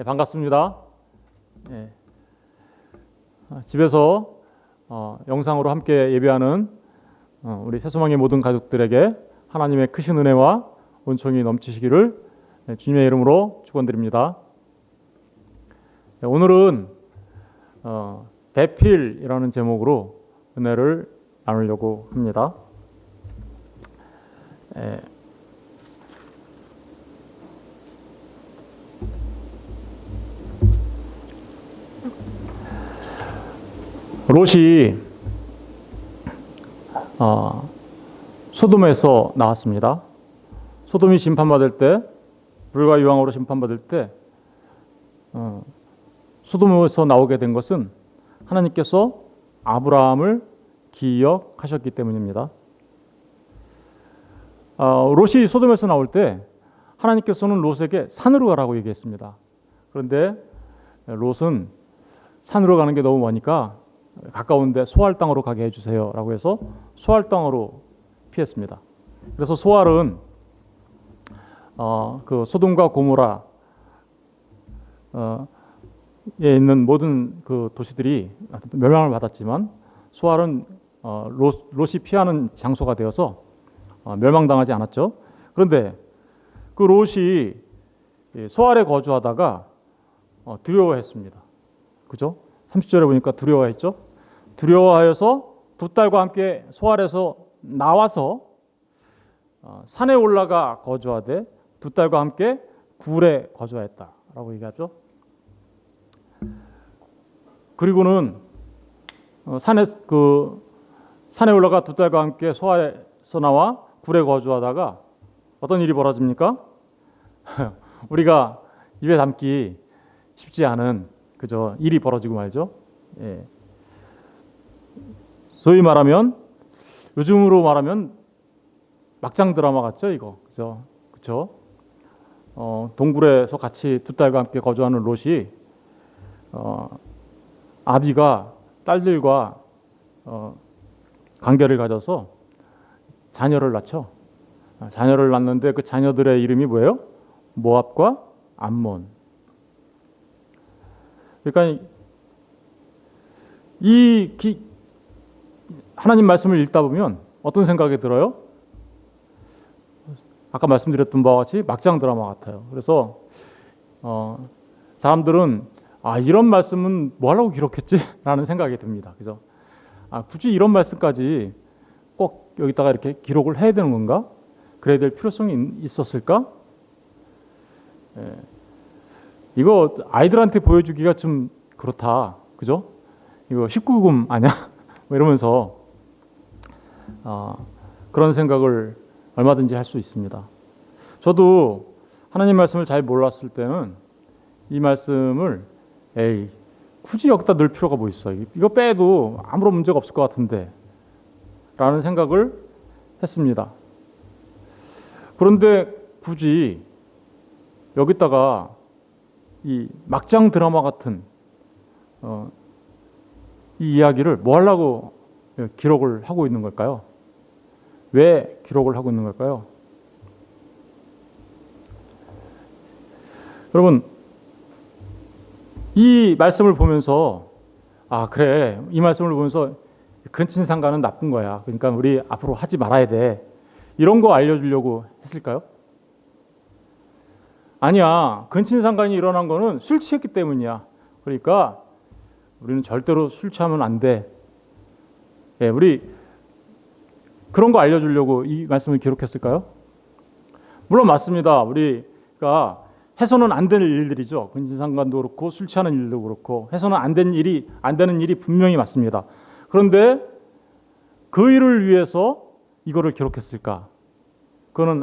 반갑습니다. 예, 집에서 영상으로 함께 예배하는 우리 새소망의 모든 가족들에게 하나님의 크신 은혜와 은총이 넘치시기를 주님의 이름으로 축원드립니다. 오늘은 배필이라는 제목으로 은혜를 나누려고 합니다. 롯이 소돔에서 나왔습니다. 소돔이 심판받을 때, 불과 유황으로 심판받을 때 소돔에서 나오게 된 것은 하나님께서 아브라함을 기억하셨기 때문입니다. 롯이 소돔에서 나올 때 하나님께서는 롯에게 산으로 가라고 얘기했습니다. 그런데 롯은 산으로 가는 게 너무 머니까 가까운데 소알 땅으로 가게 해주세요 라고 해서 소알 땅으로 피했습니다. 그래서 소알은 그 소돔과 고모라에 있는 모든 그 도시들이 멸망을 받았지만 소알은 롯이 피하는 장소가 되어서 멸망당하지 않았죠. 그런데 그 롯이 소알에 거주하다가 두려워했습니다. 그죠? 30절에 보니까 두려워했죠. 두려워하여서 두 딸과 함께 소알에서 나와서 산에 올라가 거주하되 두 딸과 함께 굴에 거주하였다라고 얘기하죠. 그리고는 산에 올라가 두 딸과 함께 소알에서 나와 굴에 거주하다가 어떤 일이 벌어집니까? 우리가 입에 담기 쉽지 않은 그저 일이 벌어지고 말죠. 예. 소위 말하면 요즘으로 말하면 막장 드라마 같죠, 이거. 그죠? 그렇죠? 동굴에서 같이 두 딸과 함께 거주하는 롯이 아비가 딸들과 관계를 가져서 자녀를 낳죠. 자녀를 낳는데 그 자녀들의 이름이 뭐예요? 모압과 암몬. 그러니까 하나님 말씀을 읽다 보면 어떤 생각이 들어요? 아까 말씀드렸던 바와 같이 막장 드라마 같아요. 그래서 사람들은 이런 말씀은 뭐 하려고 기록했지? 라는 생각이 듭니다. 그죠? 굳이 이런 말씀까지 꼭 여기다가 이렇게 기록을 해야 되는 건가? 그래야 될 필요성이 있었을까? 예. 이거 아이들한테 보여주기가 좀 그렇다. 그죠? 이거 19금 아니야? 뭐 이러면서 그런 생각을 얼마든지 할 수 있습니다. 저도 하나님 말씀을 잘 몰랐을 때는 이 말씀을 굳이 여기다 넣을 필요가 뭐 있어. 이거 빼도 아무런 문제가 없을 것 같은데 라는 생각을 했습니다. 그런데 굳이 여기다가 이 막장 드라마 같은 이 이야기를 뭐 하려고 기록을 하고 있는 걸까요? 왜 기록을 하고 있는 걸까요? 여러분, 이 말씀을 보면서 그래, 이 말씀을 보면서 근친상간은 나쁜 거야. 그러니까 우리 앞으로 하지 말아야 돼. 이런 거 알려주려고 했을까요? 아니야. 근친상간이 일어난 거는 술 취했기 때문이야. 그러니까 우리는 절대로 술 취하면 안 돼. 예, 우리 그런 거 알려주려고 이 말씀을 기록했을까요? 물론 맞습니다. 우리가 해서는 안 되는 일들이죠. 근친상간도 그렇고 술 취하는 일도 그렇고 해서는 안 되는 일이 분명히 맞습니다. 그런데 그 일을 위해서 이거를 기록했을까? 그거는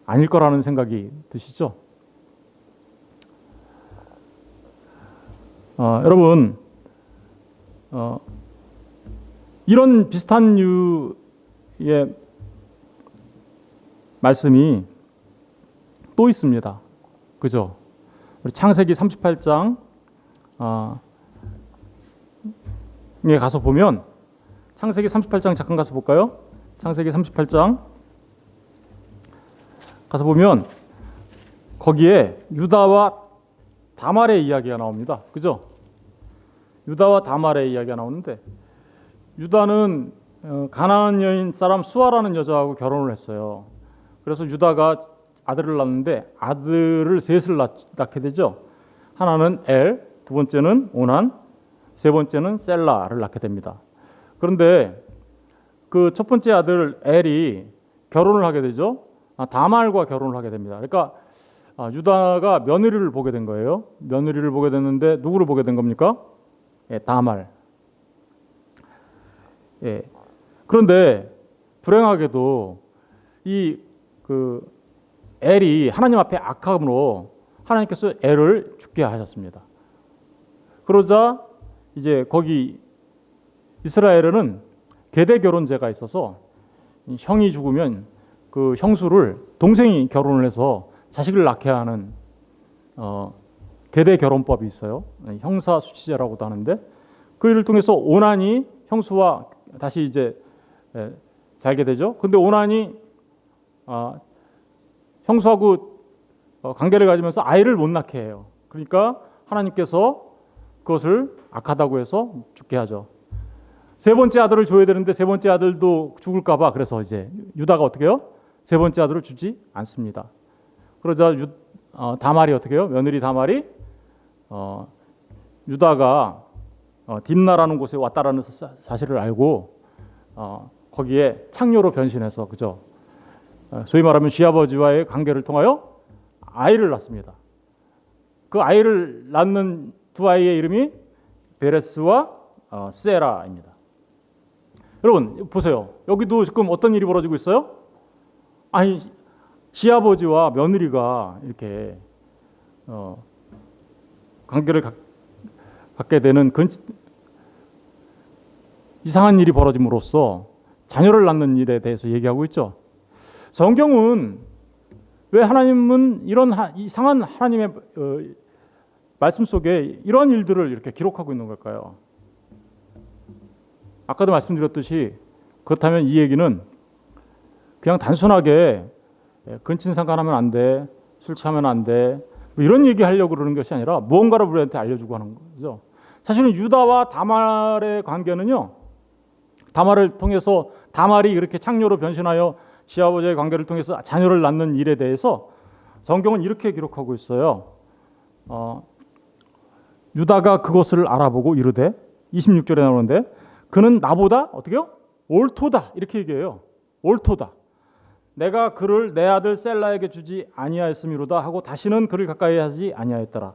아닐 거라는 생각이 드시죠? 여러분, 이런 비슷한 류의 말씀이 또 있습니다. 그죠? 우리 창세기 38장에 가서 보면 창세기 38장 잠깐 가서 볼까요? 창세기 38장 가서 보면 거기에 유다와 다말의 이야기가 나옵니다. 그죠? 유다와 다말의 이야기가 나오는데 유다는 가나안 여인 사람 수아라는 여자하고 결혼을 했어요. 그래서 유다가 아들을 낳는데 아들을 셋을 낳게 되죠. 하나는 엘, 두 번째는 오난, 세 번째는 셀라를 낳게 됩니다. 그런데 그 첫 번째 아들 엘이 결혼을 하게 되죠. 다말과 결혼을 하게 됩니다. 그러니까 유다가 며느리를 보게 된 거예요. 며느리를 보게 됐는데 누구를 보게 된 겁니까? 예, 다말. 예. 그런데 불행하게도 이 그 엘이 하나님 앞에 악함으로 하나님께서 엘을 죽게 하셨습니다. 그러자 이제 거기 이스라엘에는 계대 결혼제가 있어서 형이 죽으면 그 형수를 동생이 결혼을 해서 자식을 낳게 하는 계대 결혼법이 있어요. 형사 수치제라고도 하는데 그 일을 통해서 오난이 형수와 다시 이제 살게 되죠. 근데 오난이 형수하고 관계를 가지면서 아이를 못 낳게 해요. 그러니까 하나님께서 그것을 악하다고 해서 죽게 하죠. 세 번째 아들을 줘야 되는데 세 번째 아들도 죽을까봐 그래서 이제 유다가 어떻게 해요? 세 번째 아들을 주지 않습니다. 그러자 다말이 어떻게 해요? 며느리 다말이 유다가 딥나라는 곳에 왔다라는 사실을 알고 거기에 창녀로 변신해서 그죠? 소위 말하면 시아버지와의 관계를 통하여 아이를 낳습니다. 그 아이를 낳는 두 아이의 이름이 베레스와 세라입니다. 여러분 보세요. 여기도 지금 어떤 일이 벌어지고 있어요? 아니 시아버지와 며느리가 이렇게 관계를 갖게 되는 이상한 일이 벌어짐으로써 자녀를 낳는 일에 대해서 얘기하고 있죠. 성경은 왜 하나님은 이런 이상한 하나님의 말씀 속에 이런 일들을 이렇게 기록하고 있는 걸까요? 아까도 말씀드렸듯이 그렇다면 이 얘기는 그냥 단순하게 근친상간하면 안 돼, 술 취하면 안 돼, 뭐 이런 얘기 하려고 그러는 것이 아니라 무언가를 우리한테 알려주고 하는 거죠. 사실은 유다와 다말의 관계는요, 다말을 통해서 다말이 이렇게 창녀로 변신하여 시아버지의 관계를 통해서 자녀를 낳는 일에 대해서 성경은 이렇게 기록하고 있어요. 유다가 그것을 알아보고 이르되 26절에 나오는데 그는 나보다 어떻게요? 옳도다 이렇게 얘기해요. 옳도다. 내가 그를 내 아들 셀라에게 주지 아니하였음이로다 하고 다시는 그를 가까이 하지 아니하였더라.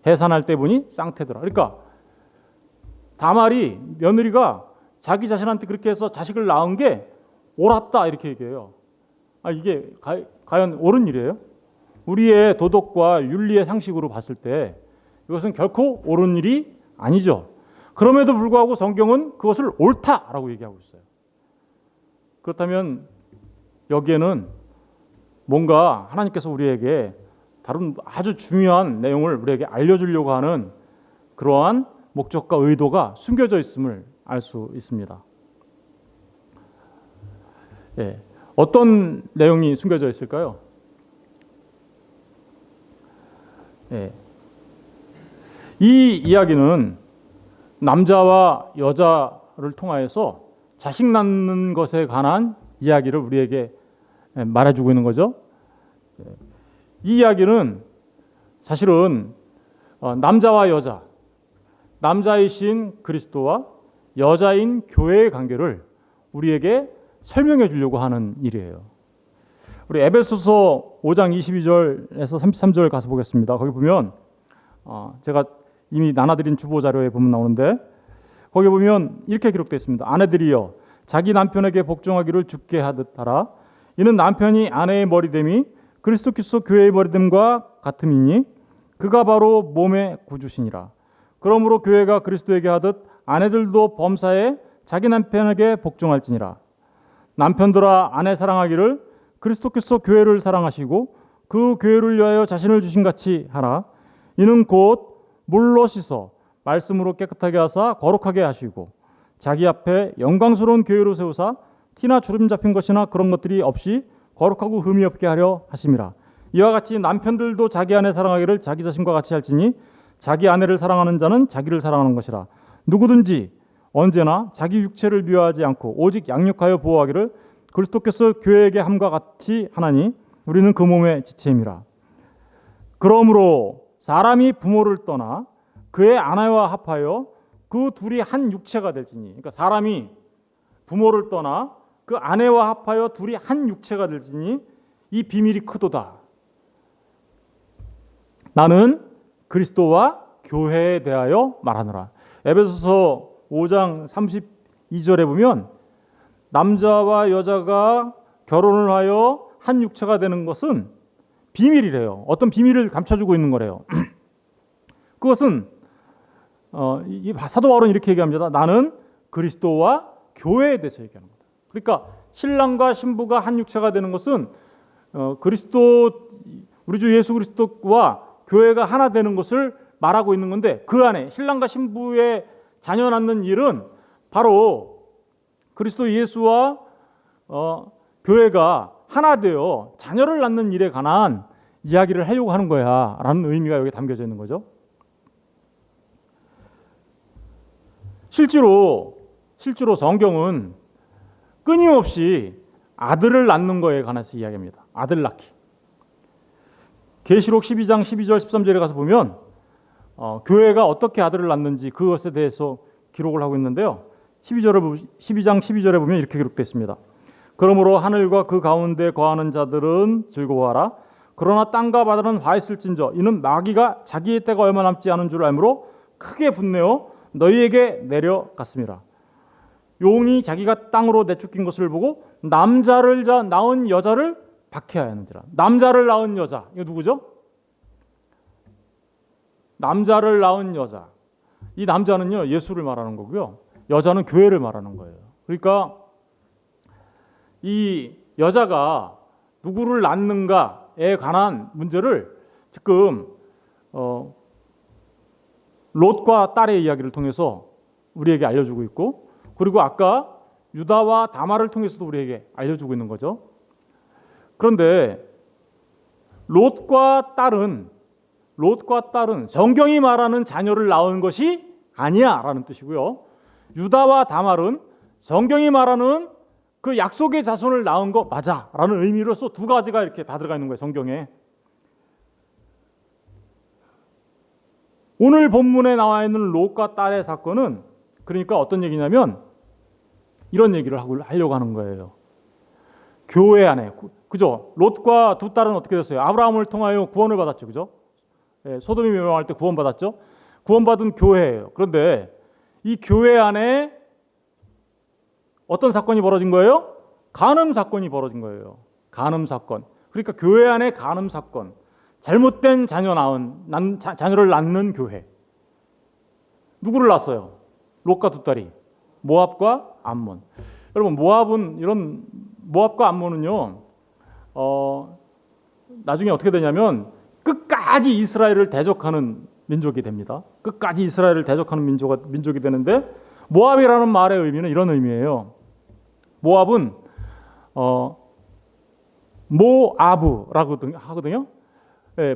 해산할 때 보니 쌍태더라. 그러니까 다말이 며느리가 자기 자신한테 그렇게 해서 자식을 낳은 게 옳았다 이렇게 얘기해요. 이게 과연 옳은 일이에요? 우리의 도덕과 윤리의 상식으로 봤을 때 이것은 결코 옳은 일이 아니죠. 그럼에도 불구하고 성경은 그것을 옳다라고 얘기하고 있어요. 그렇다면 여기에는 뭔가 하나님께서 우리에게 다른 아주 중요한 내용을 우리에게 알려주려고 하는 그러한 목적과 의도가 숨겨져 있음을 알 수 있습니다. 예, 어떤 내용이 숨겨져 있을까요? 예, 이 이야기는 남자와 여자를 통하여서 자식 낳는 것에 관한 이야기를 우리에게 말해주고 있는 거죠. 이 이야기는 사실은 남자와 여자, 남자이신 그리스도와 여자인 교회의 관계를 우리에게 설명해 주려고 하는 일이에요. 우리 에베소서 5장 22절에서 33절 가서 보겠습니다. 거기 보면 제가 이미 나눠드린 주보 자료에 보면 나오는데 거기 보면 이렇게 기록되어 있습니다. 아내들이여 자기 남편에게 복종하기를 주께 하듯 하라. 이는 남편이 아내의 머리됨이 그리스도께서 교회의 머리됨과 같음이니 그가 바로 몸의 구주시니라. 그러므로 교회가 그리스도에게 하듯 아내들도 범사에 자기 남편에게 복종할지니라. 남편들아 아내 사랑하기를 그리스도께서 교회를 사랑하시고 그 교회를 위하여 자신을 주신 같이 하라. 이는 곧 물로 씻어 말씀으로 깨끗하게 하사 거룩하게 하시고 자기 앞에 영광스러운 교회로 세우사 티나 주름 잡힌 것이나 그런 것들이 없이 거룩하고 흠이 없게 하려 하심이라. 이와 같이 남편들도 자기 아내 사랑하기를 자기 자신과 같이 할지니 자기 아내를 사랑하는 자는 자기를 사랑하는 것이라. 누구든지 언제나 자기 육체를 미워하지 않고 오직 양육하여 보호하기를 그리스도께서 교회에게 함과 같이 하나니 우리는 그 몸의 지체임이라. 그러므로 사람이 부모를 떠나 그의 아내와 합하여 그 둘이 한 육체가 될지니. 그러니까 사람이 부모를 떠나 그 아내와 합하여 둘이 한 육체가 될지니 이 비밀이 크도다. 나는 그리스도와 교회에 대하여 말하노라. 에베소서 5장 32절에 보면 남자와 여자가 결혼을 하여 한 육체가 되는 것은 비밀이래요. 어떤 비밀을 감춰주고 있는 거래요. 그것은 이 사도 바울은 이렇게 얘기합니다. 나는 그리스도와 교회에 대해서 얘기하는 거다. 그러니까 신랑과 신부가 한 육체가 되는 것은 그리스도 우리 주 예수 그리스도와 교회가 하나 되는 것을 말하고 있는 건데, 그 안에 신랑과 신부의 자녀 낳는 일은 바로 그리스도 예수와 교회가 하나 되어 자녀를 낳는 일에 관한 이야기를 하려고 하는 거야 라는 의미가 여기 담겨져 있는 거죠. 실제로 성경은 끊임없이 아들을 낳는 거에 관해서 이야기합니다. 아들 낳기. 계시록 12장 12절 13절에 가서 보면 교회가 어떻게 아들을 낳는지 그것에 대해서 기록을 하고 있는데요. 12장 12절에 보면 이렇게 기록되어 있습니다. 그러므로 하늘과 그 가운데 거하는 자들은 즐거워하라. 그러나 땅과 바다는 화했을진저 이는 마귀가 자기의 때가 얼마 남지 않은 줄 알므로 크게 분내어 너희에게 내려갔습니다. 용이 자기가 땅으로 내쫓긴 것을 보고 남자를 낳은 여자를 박해하였느니라. 남자를 낳은 여자, 이거 누구죠? 남자를 낳은 여자. 이 남자는요 예수를 말하는 거고요, 여자는 교회를 말하는 거예요. 그러니까 이 여자가 누구를 낳는가에 관한 문제를 지금 롯과 딸의 이야기를 통해서 우리에게 알려주고 있고, 그리고 아까 유다와 다말을 통해서도 우리에게 알려주고 있는 거죠. 그런데 롯과 딸은 성경이 말하는 자녀를 낳은 것이 아니야라는 뜻이고요. 유다와 다말은 성경이 말하는 그 약속의 자손을 낳은 거 맞아라는 의미로서 두 가지가 이렇게 다 들어가 있는 거예요, 성경에. 오늘 본문에 나와 있는 롯과 딸의 사건은 그러니까 어떤 얘기냐면 이런 얘기를 하려고 하는 거예요. 교회 안에, 그죠? 롯과 두 딸은 어떻게 됐어요? 아브라함을 통하여 구원을 받았죠, 그죠? 소돔이 멸망할 때 구원받았죠. 구원받은 교회예요. 그런데 이 교회 안에 어떤 사건이 벌어진 거예요? 간음 사건이 벌어진 거예요. 간음 사건. 그러니까 교회 안에 간음 사건. 잘못된 자녀를 낳는 교회. 누구를 낳았어요? 롯과 두 딸이. 모압과 암몬. 여러분, 모압과 암몬은요, 나중에 어떻게 되냐면 끝까지 이스라엘을 대적하는 민족이 됩니다. 끝까지 이스라엘을 대적하는 민족이 되는데, 모압이라는 말의 의미는 이런 의미예요. 모압은 모아브라고 하거든요.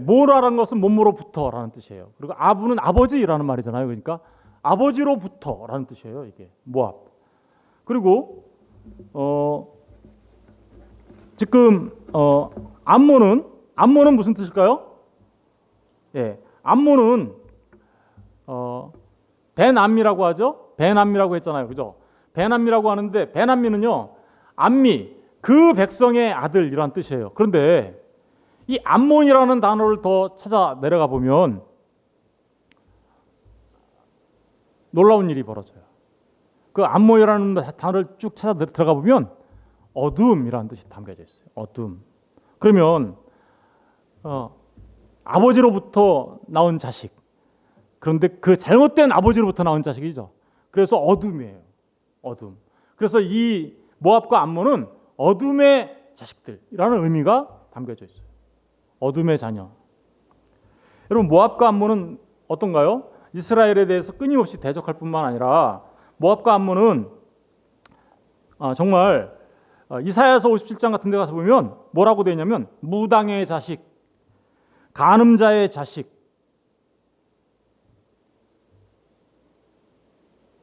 모라는 것은 몸으로부터라는 뜻이에요. 그리고 아브는 아버지라는 말이잖아요. 그러니까 아버지로부터라는 뜻이에요. 이게 모압. 그리고 지금 암몬은 무슨 뜻일까요? 암몬은 베남미라고 하죠. 베남미라고 했잖아요, 그죠? 베남미라고 하는데 베남미는요, 암미, 그 백성의 아들이란 뜻이에요. 그런데 이 암몬이라는 단어를 더 찾아 내려가 보면 놀라운 일이 벌어져요. 그 암몬이라는 단어를 쭉 찾아 들어가 보면 어둠이라는 뜻이 담겨져 있어요. 어둠. 그러면 아버지로부터 나온 자식. 그런데 그 잘못된 아버지로부터 나온 자식이죠. 그래서 어둠이에요. 어둠. 그래서 이 모압과 암몬은 어둠의 자식들이라는 의미가 담겨져 있어요. 어둠의 자녀. 여러분, 모압과 암몬은 어떤가요? 이스라엘에 대해서 끊임없이 대적할 뿐만 아니라 모압과 암몬은 정말 이사야서 57장 같은 데 가서 보면 뭐라고 되어 있냐면 무당의 자식, 간음자의 자식,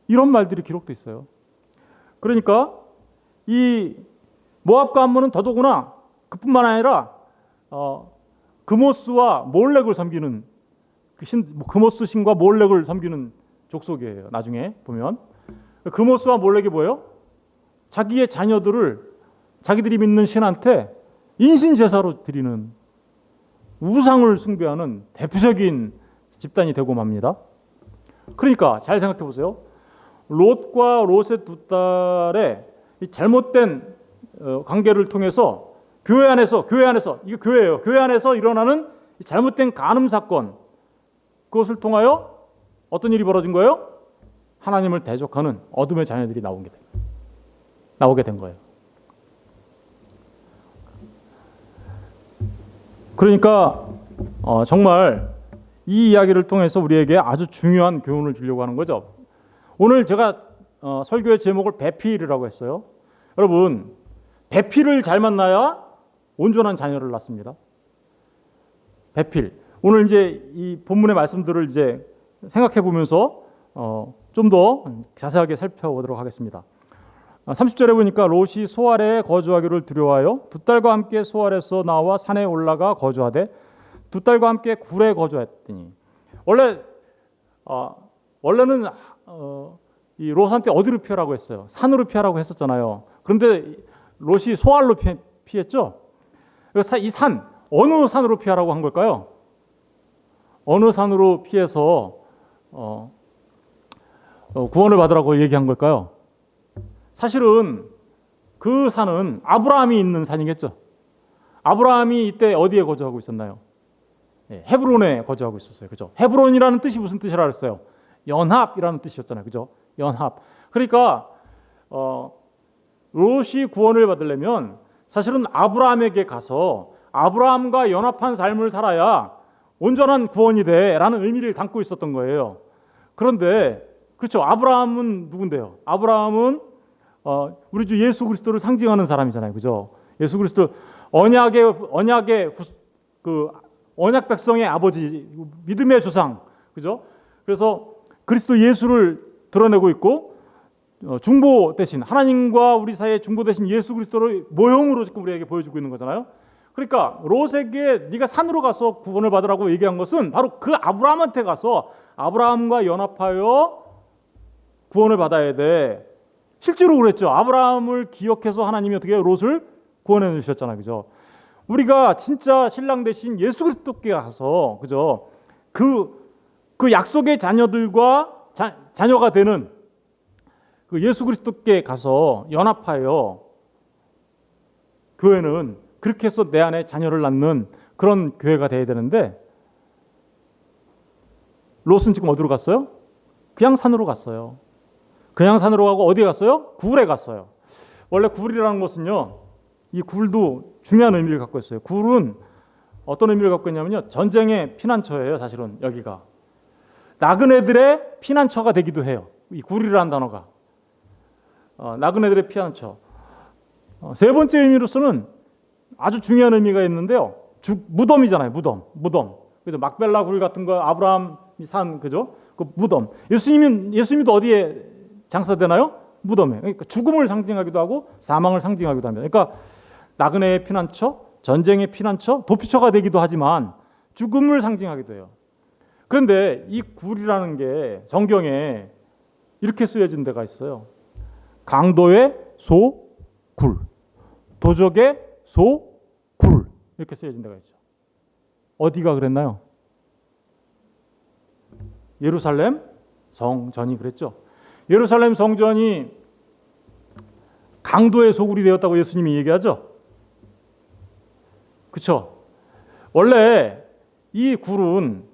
이런 말들이 기록돼 있어요. 그러니까 이 모압 가문은 더더구나 그뿐만 아니라 그모스와 몰렉을 섬기는 그모스 신과 몰렉을 섬기는 족속이에요. 나중에 보면 그모스와 몰렉이 뭐예요? 자기의 자녀들을 자기들이 믿는 신한테 인신 제사로 드리는, 우상을 숭배하는 대표적인 집단이 되고 맙니다. 그러니까 잘 생각해 보세요. 롯과 롯의 두 딸의 이 잘못된 관계를 통해서 교회 안에서 이거 교회예요. 교회 안에서 일어나는 잘못된 간음 사건, 그것을 통하여 어떤 일이 벌어진 거예요? 하나님을 대적하는 어둠의 자녀들이 나오게 된 거예요. 그러니까 정말 이 이야기를 통해서 우리에게 아주 중요한 교훈을 주려고 하는 거죠. 오늘 제가 설교의 제목을 배필이라고 했어요. 여러분, 배필을 잘 만나야 온전한 자녀를 낳습니다. 배필. 오늘 이제 이 본문의 말씀들을 이제 생각해 보면서 좀 더 자세하게 살펴보도록 하겠습니다. 30절에 보니까 롯이 소알에 거주하기를 두려워하여 두 딸과 함께 소알에서 나와 산에 올라가 거주하되 두 딸과 함께 굴에 거주했더니, 원래는 이 롯한테 어디로 피하라고 했어요? 산으로 피하라고 했었잖아요. 그런데 롯이 소알로 피했죠. 이 산, 어느 산으로 피하라고 한 걸까요? 어느 산으로 피해서 구원을 받으라고 얘기한 걸까요? 사실은 그 산은 아브라함이 있는 산이겠죠. 아브라함이 이때 어디에 거주하고 있었나요? 헤브론에 거주하고 있었어요. 그죠? 헤브론이라는 뜻이 무슨 뜻이라 그랬어요? 연합이라는 뜻이었잖아요. 그죠? 연합. 그러니까 롯이 구원을 받으려면 사실은 아브라함에게 가서 아브라함과 연합한 삶을 살아야 온전한 구원이 돼라는 의미를 담고 있었던 거예요. 그런데 그렇죠. 아브라함은 누군데요? 아브라함은 우리 주 예수 그리스도를 상징하는 사람이잖아요. 그죠? 예수 그리스도 언약의 언약 백성의 아버지, 믿음의 조상. 그죠? 그래서 그리스도 예수를 드러내고 있고, 중보 대신, 하나님과 우리 사이의 중보 대신 예수 그리스도를 모형으로 지금 우리에게 보여주고 있는 거잖아요. 그러니까 롯에게 네가 산으로 가서 구원을 받으라고 얘기한 것은 바로 그 아브라함한테 가서 아브라함과 연합하여 구원을 받아야 돼. 실제로 그랬죠. 아브라함을 기억해서 하나님이 어떻게 롯을 구원해 주셨잖아요. 그죠? 우리가 진짜 신랑 대신 예수 그리스도께 가서, 그죠? 그 약속의 자녀들과 자녀가 되는 그 예수 그리스도께 가서 연합하여, 교회는 그렇게 해서 내 안에 자녀를 낳는 그런 교회가 돼야 되는데, 롯은 지금 어디로 갔어요? 그냥 산으로 갔어요. 그냥 산으로 가고 어디에 갔어요? 굴에 갔어요. 원래 굴이라는 것은요, 이 굴도 중요한 의미를 갖고 있어요. 굴은 어떤 의미를 갖고 있냐면요, 전쟁의 피난처예요. 사실은 여기가 나그네들의 피난처가 되기도 해요. 이 굴이라는 단어가 나그네들의 피난처. 세 번째 의미로서는 아주 중요한 의미가 있는데요, 무덤이잖아요. 무덤. 그죠? 막벨라 굴 같은 거, 아브라함이 산, 그죠? 그 무덤. 예수님도 어디에 장사되나요? 무덤에. 그러니까 죽음을 상징하기도 하고 사망을 상징하기도 합니다. 그러니까 나그네의 피난처, 전쟁의 피난처, 도피처가 되기도 하지만 죽음을 상징하기도 해요. 그런데 이 굴이라는 게 성경에 이렇게 쓰여진 데가 있어요. 강도의 소 굴, 도적의 소 굴, 이렇게 쓰여진 데가 있죠. 어디가 그랬나요? 예루살렘 성전이 그랬죠. 예루살렘 성전이 강도의 소굴이 되었다고 예수님이 얘기하죠. 그렇죠? 원래 이 굴은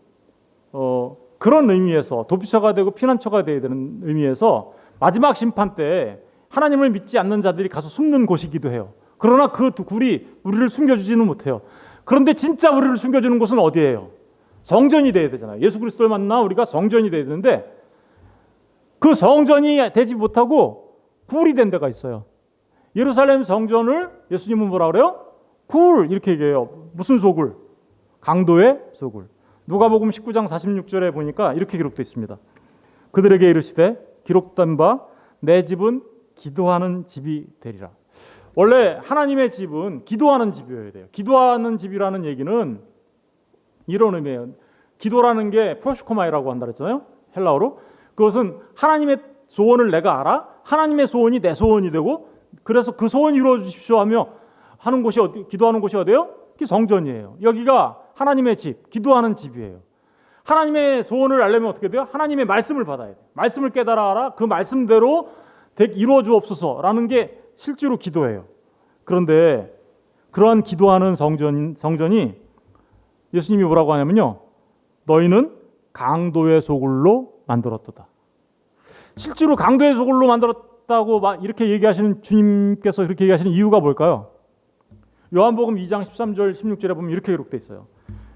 그런 의미에서 도피처가 되고 피난처가 되어야 되는 의미에서 마지막 심판 때 하나님을 믿지 않는 자들이 가서 숨는 곳이기도 해요. 그러나 그 굴이 우리를 숨겨주지는 못해요. 그런데 진짜 우리를 숨겨주는 곳은 어디예요? 성전이 돼야 되잖아요. 예수 그리스도를 만나 우리가 성전이 돼야 되는데 그 성전이 되지 못하고 굴이 된 데가 있어요. 예루살렘 성전을 예수님은 뭐라 그래요? 굴, 이렇게 얘기해요. 무슨 소굴? 강도의 소굴. 누가복음 19장 46절에 보니까 이렇게 기록되어 있습니다. 그들에게 이르시되 기록된 바 내 집은 기도하는 집이 되리라. 원래 하나님의 집은 기도하는 집이어야 돼요. 기도하는 집이라는 얘기는 이런 의미예요. 기도라는 게 프로시코마이라고 한다 그랬잖아요. 헬라어로. 그것은 하나님의 소원을 내가 알아. 하나님의 소원이 내 소원이 되고, 그래서 그 소원 이루어 주십시오 하며 하는 곳이 기도하는 곳이 어디예요? 그게 성전이에요. 여기가 하나님의 집, 기도하는 집이에요. 하나님의 소원을 알려면 어떻게 돼요? 하나님의 말씀을 받아야 돼요. 말씀을 깨달아 알아. 그 말씀대로 이루어 주옵소서라는 게 실제로 기도예요. 그런데 그러한 기도하는 성전이 예수님이 뭐라고 하냐면요, 너희는 강도의 소굴로 만들었도다. 실제로 강도의 소굴로 만들었다고 이렇게 얘기하시는 주님께서 그렇게 얘기하시는 이유가 뭘까요? 요한복음 2장 13절 16절에 보면 이렇게 기록되어 있어요.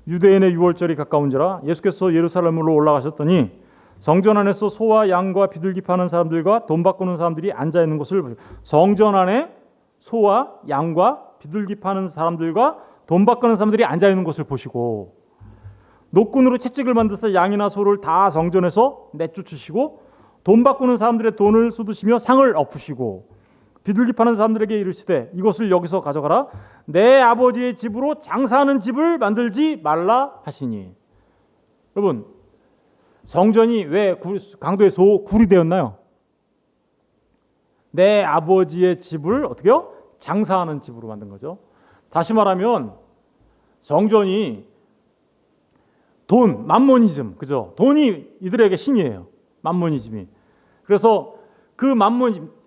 유대인의 유월절이 가까운지라 예수께서 예루살렘으로 올라가셨더니 성전 안에서 소와 양과 비둘기 파는 사람들과 돈 바꾸는 사람들이 앉아 있는 곳을 보시고, 성전 안에 소와 양과 비둘기 파는 사람들과 돈 바꾸는 사람들이 앉아 있는 곳을 보시고, 노끈으로 채찍을 만드사 양이나 소를 다 성전에서 내쫓으시고, 돈 바꾸는 사람들의 돈을 쏟으시며 상을 엎으시고, 비둘기 파는 사람들에게 이르시되 이것을 여기서 가져가라. 내 아버지의 집으로 장사하는 집을 만들지 말라 하시니. 여러분, 성전이 왜 강도의 굴이 되었나요? 내 아버지의 집을 어떻게요? 장사하는 집으로 만든 거죠. 다시 말하면 성전이 돈, 맘모니즘, 그죠? 돈이 이들에게 신이에요. 맘모니즘이. 그래서 그 맘모니즘,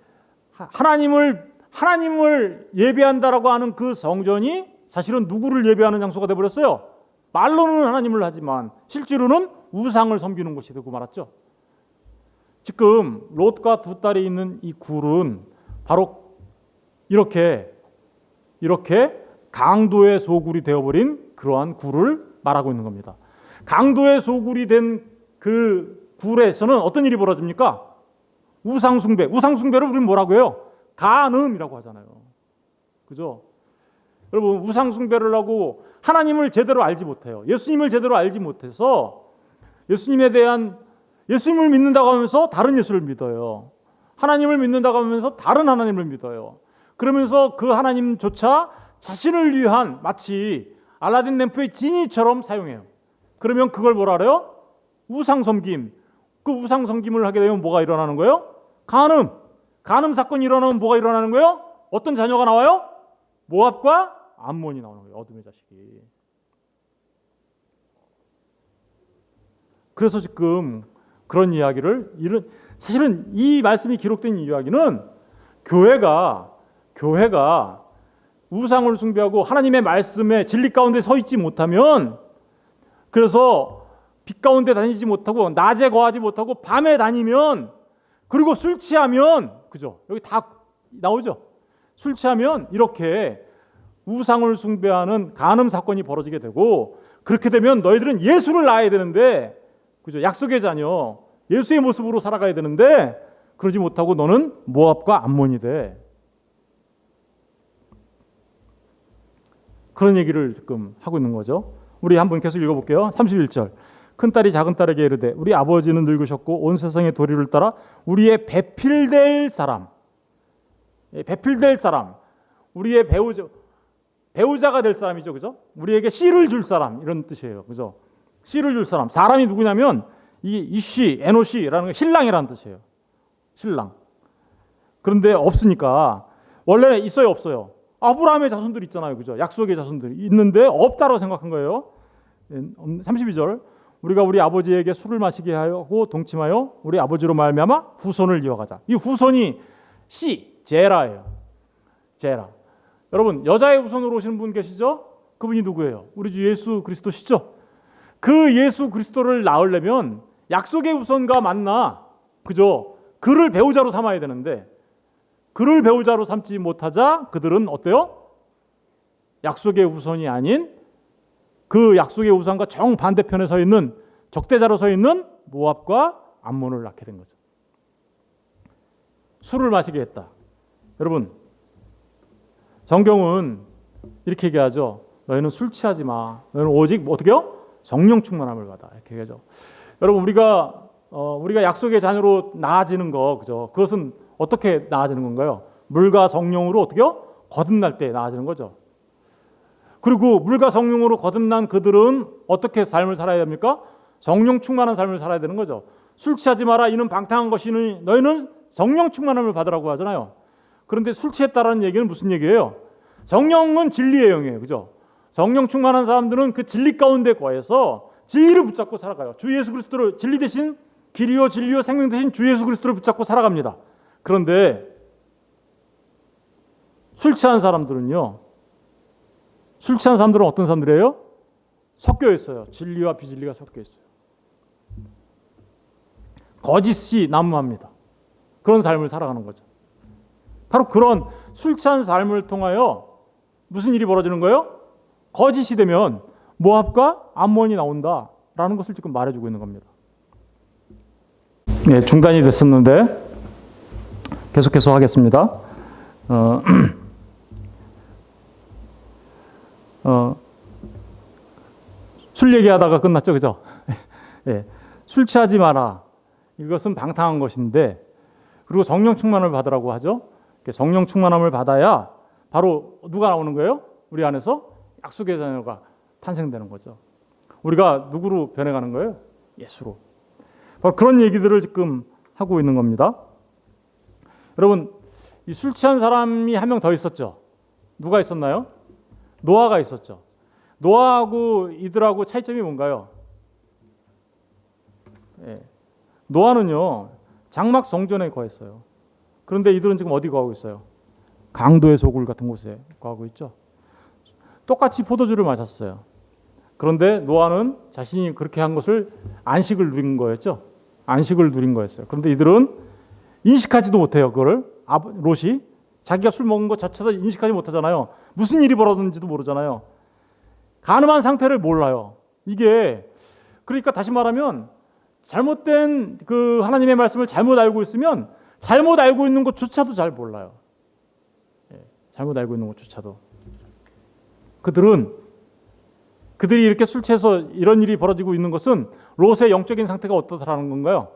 하나님을 예배한다라고 하는 그 성전이 사실은 누구를 예배하는 장소가 되어버렸어요. 말로는 하나님을 하지만 실제로는 우상을 섬기는 곳이 되고 말았죠. 지금 롯과 두 딸이 있는 이 굴은 바로 이렇게 강도의 소굴이 되어버린 그러한 굴을 말하고 있는 겁니다. 강도의 소굴이 된 그 굴에서는 어떤 일이 벌어집니까? 우상숭배. 우상숭배를 우리는 뭐라고 해요? 간음이라고 하잖아요. 그죠? 여러분, 우상숭배를 하고 하나님을 제대로 알지 못해요. 예수님을 제대로 알지 못해서 예수님을 믿는다고 하면서 다른 예수를 믿어요. 하나님을 믿는다고 하면서 다른 하나님을 믿어요. 그러면서 그 하나님조차 자신을 위한 마치 알라딘 램프의 지니처럼 사용해요. 그러면 그걸 뭐라 그래요? 우상섬김. 그 우상섬김을 하게 되면 뭐가 일어나는 거예요? 간음 사건이 일어나면 뭐가 일어나는 거예요? 어떤 자녀가 나와요? 모압과 암몬이 나오는 거예요. 어둠의 자식이. 그래서 지금 그런 이야기를, 사실은 이 말씀이 기록된 이야기는 교회가 우상을 숭배하고 하나님의 말씀의 진리 가운데 서 있지 못하면, 그래서 빛 가운데 다니지 못하고 낮에 거하지 못하고 밤에 다니면, 그리고 술 취하면, 그죠? 여기 다 나오죠. 술 취하면 이렇게 우상을 숭배하는 간음 사건이 벌어지게 되고, 그렇게 되면 너희들은 예수를 낳아야 되는데, 그죠? 약속의 자녀, 예수의 모습으로 살아가야 되는데 그러지 못하고 너는 모압과 암몬이 돼. 그런 얘기를 지금 하고 있는 거죠. 우리 한번 계속 읽어볼게요. 31절. 큰딸이 작은딸에게 이르되 우리 아버지는 늙으셨고 온 세상의 도리를 따라 우리의 배필될 사람, 우리의 배우자가 될 사람이죠. 그죠? 우리에게 씨를 줄 사람, 이런 뜻이에요. 그죠? 씨를 줄 사람. 사람이 누구냐면 이 이씨, 에노시라는 게 신랑이라는 뜻이에요. 신랑. 그런데 없으니까, 원래 있어요, 없어요? 아브라함의 자손들 있잖아요. 그죠? 약속의 자손들이 있는데 없다고 생각한 거예요. 32절. 우리가 우리 아버지에게 술을 마시게 하고 동침하여 우리 아버지로 말미암아 후손을 이어가자. 이 후손이 제라예요. 제라. 여러분, 여자의 후손으로 오시는 분 계시죠? 그분이 누구예요? 우리 주 예수 그리스도시죠? 그 예수 그리스도를 낳으려면 약속의 후손과 만나, 그죠? 그를 배우자로 삼아야 되는데, 그를 배우자로 삼지 못하자 그들은 어때요? 약속의 후손이 아닌 그 약속의 후손과 정반대편에 서 있는, 적대자로 서 있는 모압과 암몬을 낳게 된 거죠. 술을 마시게 했다. 여러분, 성경은 이렇게 얘기하죠. 너희는 술 취하지 마. 너희는 오직 어떻게요? 성령 충만함을 받아. 이렇게 얘기하죠. 여러분 우리가 약속의 자녀로 나아지는 거 그죠? 그것은 어떻게 나아지는 건가요? 물과 성령으로 어떻게요? 거듭날 때 나아지는 거죠. 그리고 물과 성령으로 거듭난 그들은 어떻게 삶을 살아야 됩니까? 성령 충만한 삶을 살아야 되는 거죠. 술 취하지 마라. 이는 방탕한 것이니 너희는 성령 충만함을 받으라고 하잖아요. 그런데 술 취했다라는 얘기는 무슨 얘기예요? 성령은 진리의 영이에요. 그죠? 성령 충만한 사람들은 그 진리 가운데 거해서 진리를 붙잡고 살아가요. 주 예수 그리스도를 진리 대신 길이요 진리요 생명 대신 주 예수 그리스도를 붙잡고 살아갑니다. 그런데 술 취한 사람들은요. 술 취한 사람들은 어떤 사람들이에요? 섞여 있어요. 진리와 비진리가 섞여 있어요. 거짓이 난무합니다. 그런 삶을 살아가는 거죠. 바로 그런 술 취한 삶을 통하여 무슨 일이 벌어지는 거예요? 거짓이 되면 모압과 암몬이 나온다라는 것을 지금 말해주고 있는 겁니다. 네, 중단이 됐었는데 계속해서 하겠습니다. 술 얘기하다가 끝났죠, 그죠? 네, 술 취하지 마라. 이것은 방탕한 것인데, 그리고 성령 충만을 받으라고 하죠. 성령 충만함을 받아야 바로 누가 나오는 거예요? 우리 안에서 약속의 자녀가 탄생되는 거죠. 우리가 누구로 변해가는 거예요? 예수로. 바로 그런 얘기들을 지금 하고 있는 겁니다. 여러분, 이 술 취한 사람이 한 명 더 있었죠. 누가 있었나요? 노아가 있었죠. 노아하고 이들하고 차이점이 뭔가요? 예. 노아는요 장막 성전에 거했어요. 그런데 이들은 지금 어디 거하고 있어요? 강도의 소굴 같은 곳에 거하고 있죠. 똑같이 포도주를 마셨어요. 그런데 노아는 자신이 그렇게 한 것을 안식을 누린 거였죠. 안식을 누린 거였어요. 그런데 이들은 인식하지도 못해요. 그거를 롯이 자기가 술 먹은 것 자체도 인식하지 못하잖아요. 무슨 일이 벌어졌는지도 모르잖아요. 가늠한 상태를 몰라요. 이게 그러니까 다시 말하면 잘못된 그 하나님의 말씀을 잘못 알고 있으면 잘못 알고 있는 것조차도 잘 몰라요. 잘못 알고 있는 것조차도. 그들이 이렇게 술 취해서 이런 일이 벌어지고 있는 것은 롯의 영적인 상태가 어떻다라는 건가요?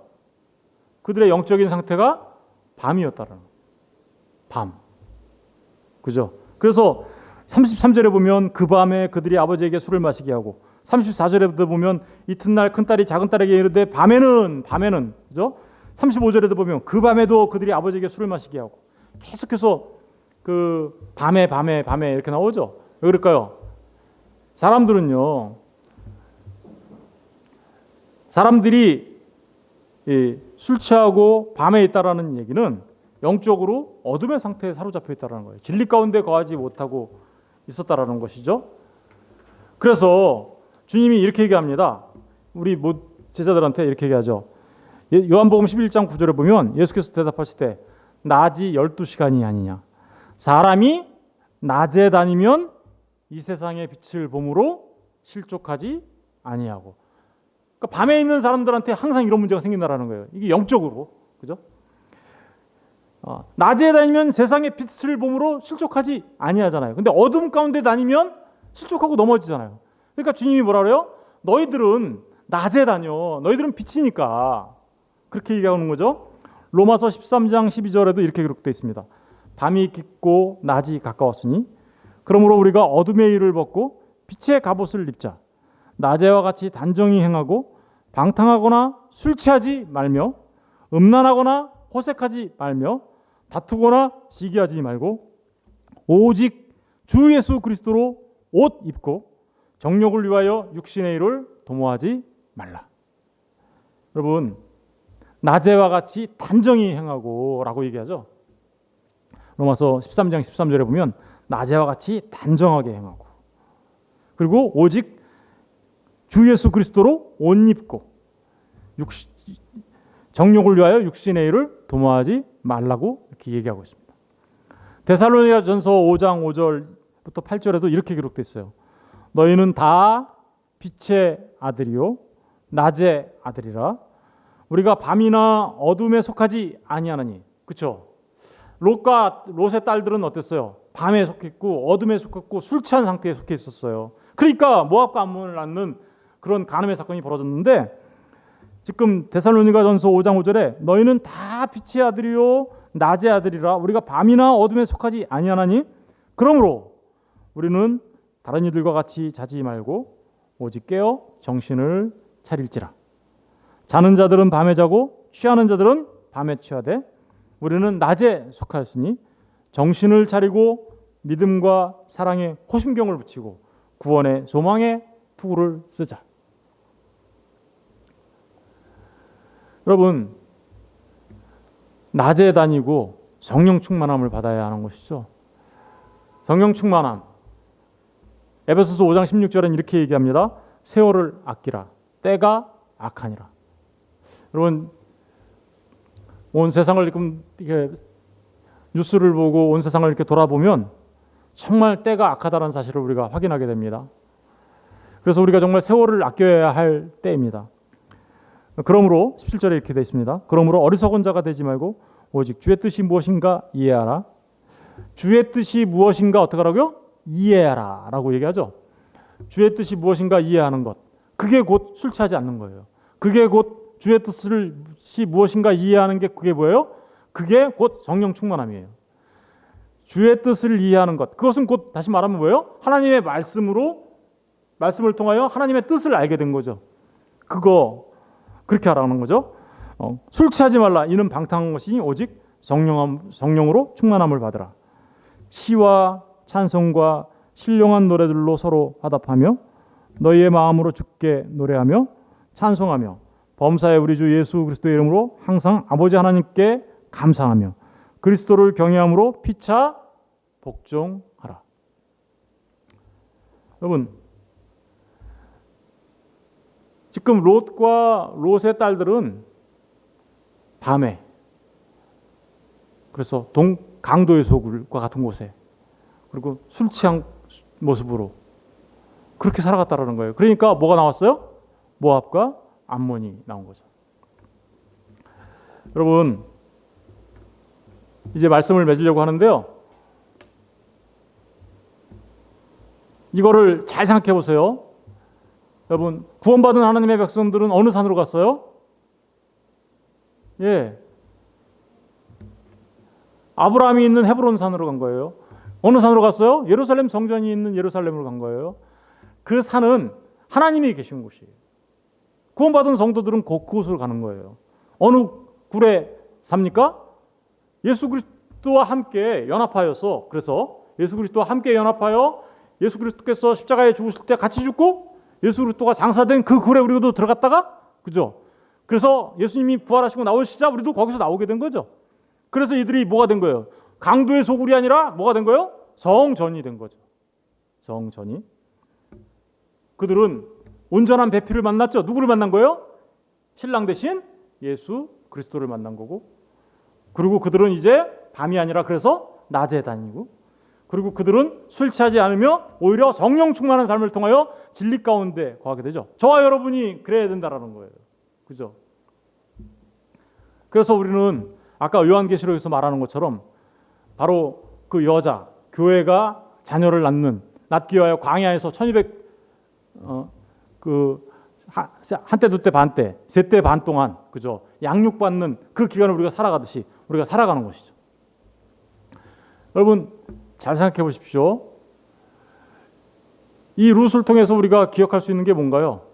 그들의 영적인 상태가 밤이었다라는 거예요. 밤. 그죠? 그래서 33절에 보면 그 밤에 그들이 아버지에게 술을 마시게 하고 34절에도 보면 이튿날 큰딸이 작은딸에게 이르되 밤에는 그죠? 35절에도 보면 그 밤에도 그들이 아버지에게 술을 마시게 하고 계속해서 그 밤에 이렇게 나오죠. 왜 그럴까요? 사람들이 술 취하고 밤에 있다라는 얘기는 영적으로 어둠의 상태에 사로잡혀 있다라는 거예요. 진리 가운데 거하지 못하고 있었다라는 것이죠. 그래서 주님이 이렇게 얘기합니다. 우리 제자들한테 이렇게 얘기하죠. 요한복음 11장 9절에 보면 예수께서 대답하실 때 낮이 12시간이 아니냐. 사람이 낮에 다니면 이 세상의 빛을 봄으로 실족하지 아니하고. 그러니까 밤에 있는 사람들한테 항상 이런 문제가 생긴다라는 거예요. 이게 영적으로. 그죠? 낮에 다니면 세상의 빛을 봄으로 실족하지 아니하잖아요. 근데 어둠 가운데 다니면 실족하고 넘어지잖아요. 그러니까 주님이 뭐라 그래요? 너희들은 낮에 다녀. 너희들은 빛이니까. 그렇게 얘기하는 거죠. 로마서 13장 12절에도 이렇게 기록되어 있습니다. 밤이 깊고 낮이 가까웠으니 그러므로 우리가 어둠의 일을 벗고 빛의 갑옷을 입자. 낮에와 같이 단정히 행하고 방탕하거나 술 취하지 말며 음란하거나 호색하지 말며 다투거나 시기하지 말고 오직 주 예수 그리스도로 옷 입고 정욕을 위하여 육신의 일을 도모하지 말라. 여러분, 낮에와 같이 단정히 행하고 라고 얘기하죠. 로마서 13장 13절에 보면 낮에와 같이 단정하게 행하고 그리고 오직 주 예수 그리스도로 옷 입고 정욕을 위하여 육신의 일을 도모하지 말라고 이렇게 얘기하고 있습니다. 데살로니가전서 5장 5절부터 8절에도 이렇게 기록되어 있어요. 너희는 다 빛의 아들이요 낮의 아들이라. 우리가 밤이나 어둠에 속하지 아니하나니. 그렇죠? 롯의 딸들은 어땠어요? 밤에 속했고 어둠에 속했고 술 취한 상태에 속해 있었어요. 그러니까 모압과 암몬을 낳는 그런 간음의 사건이 벌어졌는데, 지금 데살로니가전서 5장 5절에 너희는 다 빛의 아들이요 낮의 아들이라 우리가 밤이나 어둠에 속하지 아니하나니 그러므로 우리는 다른 이들과 같이 자지 말고 오직 깨어 정신을 차릴지라. 자는 자들은 밤에 자고 취하는 자들은 밤에 취하되 우리는 낮에 속하였으니 정신을 차리고 믿음과 사랑에 호심경을 붙이고 구원의 소망에 투구를 쓰자. 여러분, 낮에 다니고 성령 충만함을 받아야 하는 것이죠. 성령 충만함. 에베소서 5장 16절은 이렇게 얘기합니다. 세월을 아끼라. 때가 악하니라. 여러분, 온 세상을 이렇게 뉴스를 보고 온 세상을 이렇게 돌아보면 정말 때가 악하다는 사실을 우리가 확인하게 됩니다. 그래서 우리가 정말 세월을 아껴야 할 때입니다. 그러므로 17절에 이렇게 되어 있습니다. 그러므로 어리석은 자가 되지 말고 오직 주의 뜻이 무엇인가 이해하라. 주의 뜻이 무엇인가 어떻게 하라고요? 이해하라 라고 얘기하죠. 주의 뜻이 무엇인가 이해하는 것, 그게 곧 술 취하지 않는 거예요. 그게 곧 주의 뜻이 무엇인가 이해하는 게 그게 뭐예요? 그게 곧 성령 충만함이에요. 주의 뜻을 이해하는 것, 그것은 곧 다시 말하면 뭐예요? 하나님의 말씀을 통하여 하나님의 뜻을 알게 된 거죠. 그렇게 하라는 거죠. 술 취하지 말라. 이는 방탕한 것이니 오직 성령으로 충만함을 받으라. 시와 찬송과 신령한 노래들로 서로 화답하며 너희의 마음으로 주께 노래하며 찬송하며 범사의 우리 주 예수 그리스도의 이름으로 항상 아버지 하나님께 감사하며 그리스도를 경외함으로 피차 복종하라. 여러분, 지금 롯과 롯의 딸들은 밤에, 그래서 강도의 소굴과 같은 곳에, 그리고 술 취한 모습으로 그렇게 살아갔다라는 거예요. 그러니까 뭐가 나왔어요? 모압과 암몬이 나온 거죠. 여러분, 이제 말씀을 맺으려고 하는데요. 이거를 잘 생각해 보세요. 여러분, 구원받은 하나님의 백성들은 어느 산으로 갔어요? 예, 아브라함이 있는 헤브론 산으로 간 거예요. 어느 산으로 갔어요? 예루살렘 성전이 있는 예루살렘으로 간 거예요. 그 산은 하나님이 계신 곳이에요. 구원받은 성도들은 그곳으로 가는 거예요. 어느 굴에 삽니까? 예수 그리스도와 함께 연합하여서, 그래서 예수 그리스도와 함께 연합하여 예수 그리스도께서 십자가에 죽으실 때 같이 죽고 예수 그리스도가 장사된 그 굴에 우리도 들어갔다가, 그죠? 그래서 예수님이 부활하시고 나오시자 우리도 거기서 나오게 된 거죠. 그래서 이들이 뭐가 된 거예요? 강도의 소굴이 아니라 뭐가 된 거예요? 성전이 된 거죠. 성전이. 그들은 온전한 배필을 만났죠. 누구를 만난 거예요? 신랑 대신 예수 그리스도를 만난 거고, 그리고 그들은 이제 밤이 아니라 그래서 낮에 다니고, 그리고 그들은 술 취하지 않으며 오히려 성령 충만한 삶을 통하여 진리 가운데 거하게 되죠. 저와 여러분이 그래야 된다라는 거예요. 그죠? 그래서 우리는 아까 요한계시록에서 말하는 것처럼 바로 그 여자, 교회가 자녀를 낳는, 낳기 위하여 광야에서 1200 한때 두때 반때 세때 반 동안, 그죠? 양육받는 그 기간을 우리가 살아가듯이 우리가 살아가는 것이죠. 여러분, 잘 생각해 보십시오. 이 룻을 통해서 우리가 기억할 수 있는 게 뭔가요?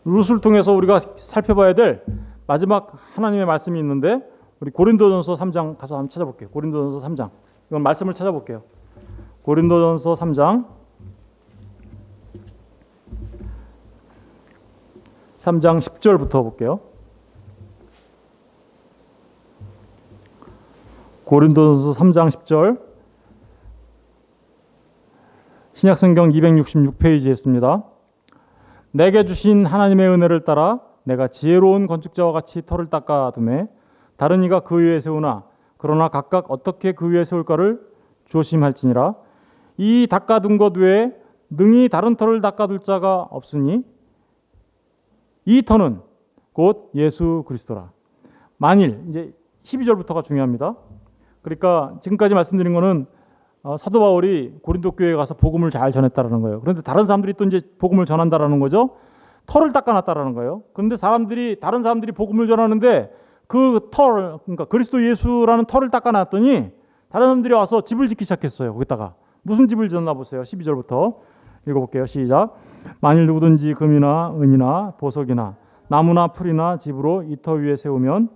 룻을 통해서 우리가 살펴봐야 될 마지막 하나님의 말씀이 있는데, 우리 고린도전서 3장 가서 한번 찾아볼게요. 고린도전서 3장. 이건 말씀을 찾아볼게요. 고린도전서 3장 10절부터 볼게요. 고린도전서 3장 10절. 신약성경 266페이지에 있습니다. 내게 주신 하나님의 은혜를 따라 내가 지혜로운 건축자와 같이 터를 닦아두매 다른 이가 그 위에 세우나 그러나 각각 어떻게 그 위에 세울까를 조심할지니라. 이 닦아둔 것 외에 능히 다른 터를 닦아둘 자가 없으니 이 터는 곧 예수 그리스도라. 만일, 이제 12절부터가 중요합니다. 그러니까 지금까지 말씀드린 거는 사도 바울이 고린도 교회에 가서 복음을 잘 전했다라는 거예요. 그런데 다른 사람들이 또 이제 복음을 전한다라는 거죠. 털을 닦아놨다라는 거예요. 그런데 다른 사람들이 복음을 전하는데 그 털, 그러니까 그리스도 예수라는 털을 닦아놨더니 다른 사람들이 와서 집을 짓기 시작했어요. 거기다가 무슨 집을 지었나 보세요. 12절부터 읽어볼게요. 시작. 만일 누구든지 금이나 은이나 보석이나 나무나 풀이나 집으로 이 터 위에 세우면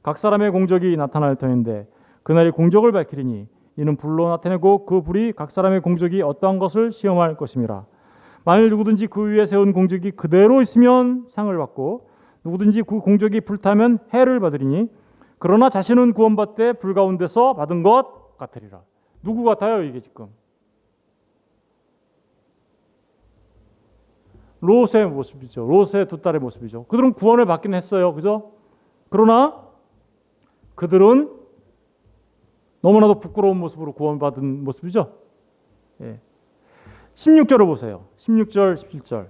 각 사람의 공적이 나타날 터인데 그날이 공적을 밝히리니 이는 불로 나타내고 그 불이 각 사람의 공적이 어떠한 것을 시험할 것임이라. 만일 누구든지 그 위에 세운 공적이 그대로 있으면 상을 받고 누구든지 그 공적이 불타면 해를 받으리니 그러나 자신은 구원받되 불 가운데서 받은 것 같으리라. 누구 같아요 이게 지금? 롯의 모습이죠. 롯의 두 딸의 모습이죠. 그들은 구원을 받긴 했어요. 그죠? 그러나 그들은 너무나도 부끄러운 모습으로 구원받은 모습이죠. 예. 16절을 보세요. 16절, 17절.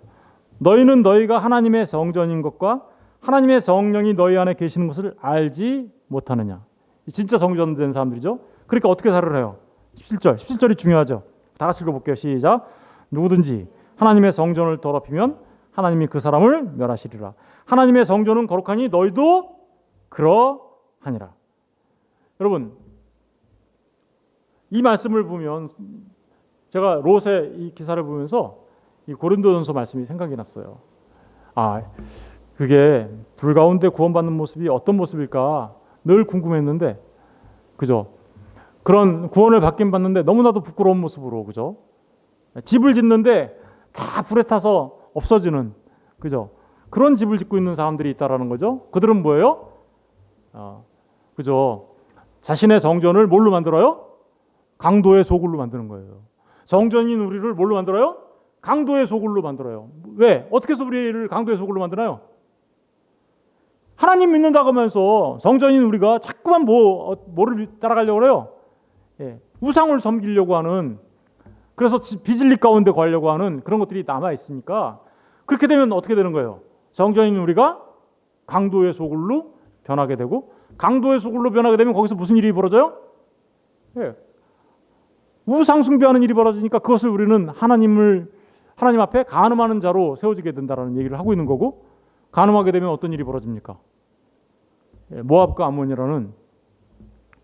너희는 너희가 하나님의 성전인 것과 하나님의 성령이 너희 안에 계시는 것을 알지 못하느냐. 진짜 성전된 사람들이죠. 그러니까 어떻게 살을 해요? 17절. 17절이 중요하죠. 다 같이 읽어볼게요. 시작. 누구든지 하나님의 성전을 더럽히면 하나님이 그 사람을 멸하시리라. 하나님의 성전은 거룩하니 너희도 그러하니라. 여러분, 이 말씀을 보면 제가 롯의 이 기사를 보면서 이 고린도전서 말씀이 생각이 났어요. 그게 불 가운데 구원받는 모습이 어떤 모습일까 늘 궁금했는데, 그죠? 그런 구원을 받긴 받는데 너무나도 부끄러운 모습으로, 그죠? 집을 짓는데 다 불에 타서 없어지는, 그죠? 그런 집을 짓고 있는 사람들이 있다라는 거죠. 그들은 뭐예요? 그죠? 자신의 성전을 뭘로 만들어요? 강도의 소굴로 만드는 거예요. 성전인 우리를 뭘로 만들어요? 강도의 소굴로 만들어요. 왜? 어떻게 해서 우리를 강도의 소굴로 만드나요? 하나님 믿는다고 하면서 성전인 우리가 자꾸만 뭐를 따라가려고 그래요? 예, 우상을 섬기려고 하는, 그래서 비진리 가운데 가려고 하는 그런 것들이 남아 있으니까 그렇게 되면 어떻게 되는 거예요? 성전인 우리가 강도의 소굴로 변하게 되고, 강도의 소굴로 변하게 되면 거기서 무슨 일이 벌어져요? 예, 우상 숭배하는 일이 벌어지니까 그것을 우리는 하나님 앞에 간음하는 자로 세워지게 된다라는 얘기를 하고 있는 거고, 간음하게 되면 어떤 일이 벌어집니까? 모압과 암몬이라는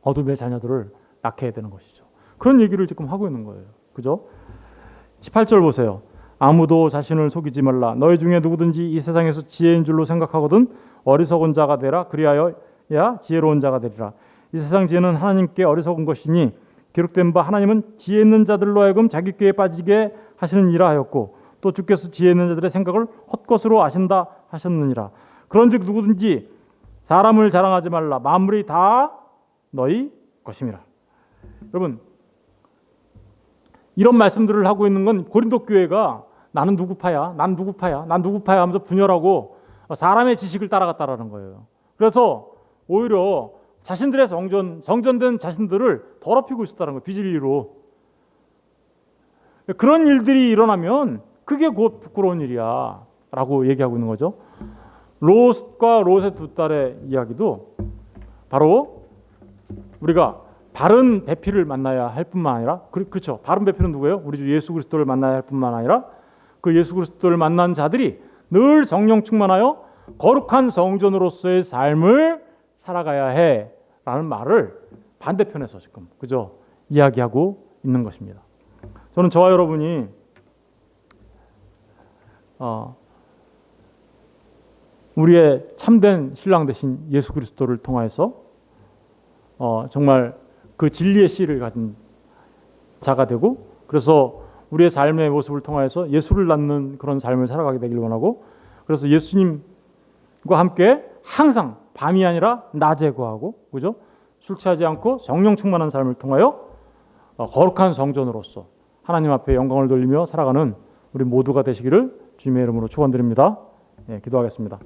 어둠의 자녀들을 낳게 되는 것이죠. 그런 얘기를 지금 하고 있는 거예요. 그죠? 18절 보세요. 아무도 자신을 속이지 말라. 너희 중에 누구든지 이 세상에서 지혜인 줄로 생각하거든 어리석은 자가 되라. 그리하여야 지혜로운 자가 되리라. 이 세상 지혜는 하나님께 어리석은 것이니 기록된 바 하나님은 지혜 있는 자들로 하여금 자기 꾀에 빠지게 하시는 이라 하였고, 또 주께서 지혜 있는 자들의 생각을 헛것으로 아신다 하셨느니라. 그런즉 누구든지 사람을 자랑하지 말라. 만물이 다 너희 것임이라. 여러분, 이런 말씀들을 하고 있는 건 고린도 교회가 나는 누구 파야, 난 누구 파야, 난 누구 파야 하면서 분열하고 사람의 지식을 따라갔다라는 거예요. 그래서 오히려 자신들의 성전된 자신들을 더럽히고 있었다는 거예요. 비진리로. 그런 일들이 일어나면 그게 곧 부끄러운 일이야 라고 얘기하고 있는 거죠. 롯과 롯의 두 딸의 이야기도 바로 우리가 바른 배필을 만나야 할 뿐만 아니라, 그렇죠, 바른 배필은 누구예요? 우리 주 예수 그리스도를 만나야 할 뿐만 아니라 그 예수 그리스도를 만난 자들이 늘 성령 충만하여 거룩한 성전으로서의 삶을 살아가야 해 라는 말을 반대편에서 지금, 그죠, 이야기하고 있는 것입니다. 저는 저와 여러분이 우리의 참된 신랑 되신 예수 그리스도를 통하여서 정말 그 진리의 씨를 가진 자가 되고, 그래서 우리의 삶의 모습을 통하여서 예수를 낳는 그런 삶을 살아가게 되길 원하고, 그래서 예수님과 함께 항상 밤이 아니라 낮에 거하고, 그죠? 술 취하지 않고 성령 충만한 삶을 통하여 거룩한 성전으로서 하나님 앞에 영광을 돌리며 살아가는 우리 모두가 되시기를 주님의 이름으로 축원드립니다. 예, 기도하겠습니다.